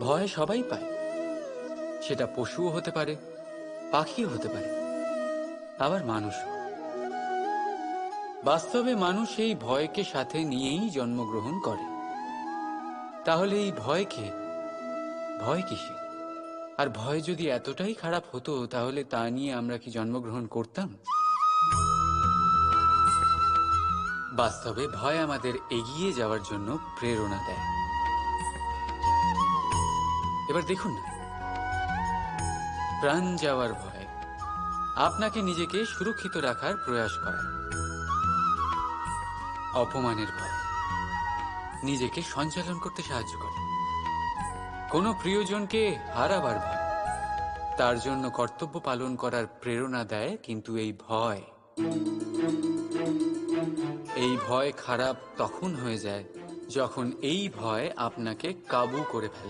ভয় সবাই পায়, সেটা পশুও হতে পারে, পাখিও হতে পারে, আবার মানুষও। বাস্তবে মানুষ এই ভয়কে সাথে নিয়েই জন্মগ্রহণ করে। তাহলে এই ভয়কে ভয় কিসে? আর ভয় যদি এতটাই খারাপ হতো তাহলে তা নিয়ে আমরা কি জন্মগ্রহণ করতাম? বাস্তবে ভয় আমাদের এগিয়ে যাওয়ার জন্য প্রেরণা দেয়। এবার দেখুন না, প্রাণ যাওয়ার ভয় আপনাকে নিজেকে সুরক্ষিত রাখার প্রয়াস করায়। অপমানের ভয় নিজেকে সঞ্চালন করতে সাহায্য করে। কোনো প্রিয়জনকে হারাবার ভয় তার জন্য কর্তব্য পালন করার প্রেরণা দেয়। কিন্তু এই ভয় খারাপ তখন হয়ে যায় যখন এই ভয় আপনাকে কাবু করে ফেলে।